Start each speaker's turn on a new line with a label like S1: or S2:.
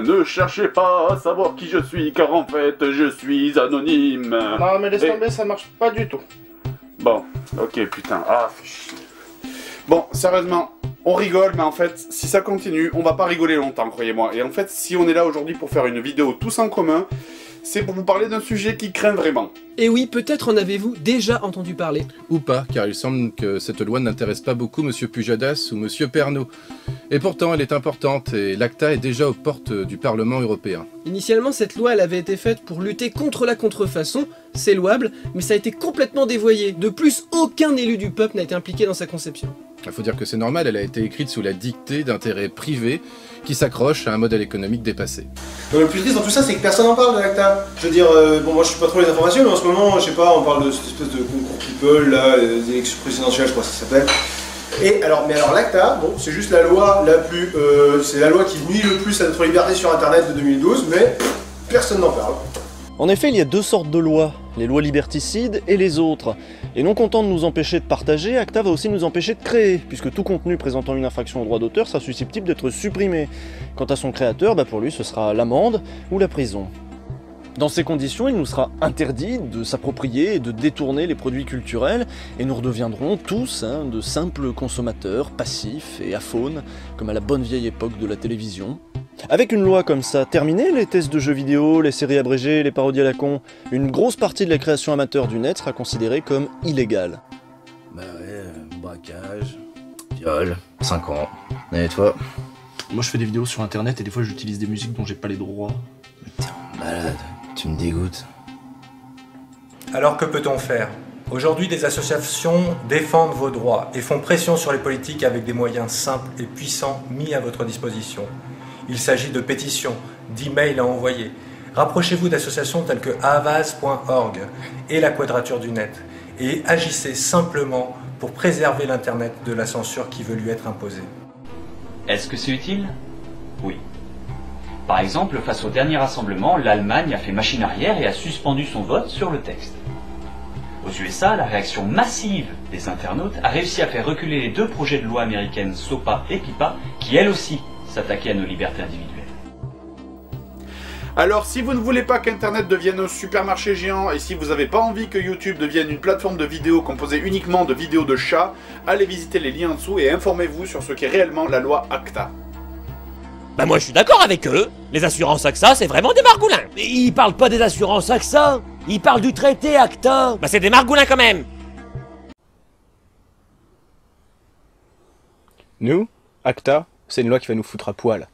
S1: Ne cherchez pas à savoir qui je suis, car en fait, je suis anonyme.
S2: Non mais laisse tomber, ça marche pas du tout.
S1: Bon, ok, putain. Ah, fais chier. Bon, sérieusement, on rigole, mais en fait, si ça continue, on va pas rigoler longtemps, croyez-moi. Et en fait, si on est là aujourd'hui pour faire une vidéo tous en commun, c'est pour vous parler d'un sujet qui craint vraiment.
S3: Et oui, peut-être en avez-vous déjà entendu parler.
S4: Ou pas, car il semble que cette loi n'intéresse pas beaucoup Monsieur Pujadas ou Monsieur Pernaut. Et pourtant, elle est importante, et l'ACTA est déjà aux portes du Parlement européen.
S3: Initialement, cette loi elle avait été faite pour lutter contre la contrefaçon, c'est louable, mais ça a été complètement dévoyé. De plus, aucun élu du peuple n'a été impliqué dans sa conception.
S4: Il faut dire que c'est normal, elle a été écrite sous la dictée d'intérêts privés qui s'accrochent à un modèle économique dépassé.
S5: Donc, le plus triste dans tout ça, c'est que personne n'en parle de l'ACTA. Je veux dire, bon, moi je suis pas trop les informations, mais en ce moment, je sais pas, on parle de cette espèce de concours people, là, des élections présidentielles, je crois que ça s'appelle. Et alors, mais alors l'ACTA, bon, c'est juste la loi la plus, c'est la loi qui nuit le plus à notre liberté sur Internet de 2012, mais personne n'en parle.
S6: En effet, il y a deux sortes de lois, les lois liberticides et les autres. Et non content de nous empêcher de partager, ACTA va aussi nous empêcher de créer, puisque tout contenu présentant une infraction au droit d'auteur sera susceptible d'être supprimé. Quant à son créateur, pour lui ce sera l'amende ou la prison. Dans ces conditions, il nous sera interdit de s'approprier et de détourner les produits culturels, et nous redeviendrons tous de simples consommateurs passifs et aphones, comme à la bonne vieille époque de la télévision. Avec une loi comme ça, terminée, les tests de jeux vidéo, les séries abrégées, les parodies à la con, une grosse partie de la création amateur du net sera considérée comme illégale.
S7: Bah ouais, braquage, viol, 5 ans. Et toi?
S8: Moi je fais des vidéos sur internet et des fois j'utilise des musiques dont j'ai pas les droits.
S7: T'es un malade, tu me dégoûtes.
S9: Alors que peut-on faire? Aujourd'hui, des associations défendent vos droits et font pression sur les politiques avec des moyens simples et puissants mis à votre disposition. Il s'agit de pétitions, d'emails à envoyer. Rapprochez-vous d'associations telles que Havas.org et la Quadrature du Net et agissez simplement pour préserver l'Internet de la censure qui veut lui être imposée.
S10: Est-ce que c'est utile? Oui. Par exemple, face au dernier rassemblement, l'Allemagne a fait machine arrière et a suspendu son vote sur le texte. Aux USA, la réaction massive des internautes a réussi à faire reculer les deux projets de loi américaines SOPA et PIPA qui, elles aussi, s'attaquaient à nos libertés individuelles.
S1: Alors, si vous ne voulez pas qu'Internet devienne un supermarché géant et si vous n'avez pas envie que YouTube devienne une plateforme de vidéos composée uniquement de vidéos de chats, allez visiter les liens en dessous et informez-vous sur ce qu'est réellement la loi ACTA.
S11: Bah moi je suis d'accord avec eux. Les assurances AXA, c'est vraiment des margoulins.
S12: Mais ils parlent pas des assurances AXA. Ils parlent du traité ACTA.
S11: Bah c'est des margoulins quand même.
S13: Nous, ACTA, c'est une loi qui va nous foutre à poil.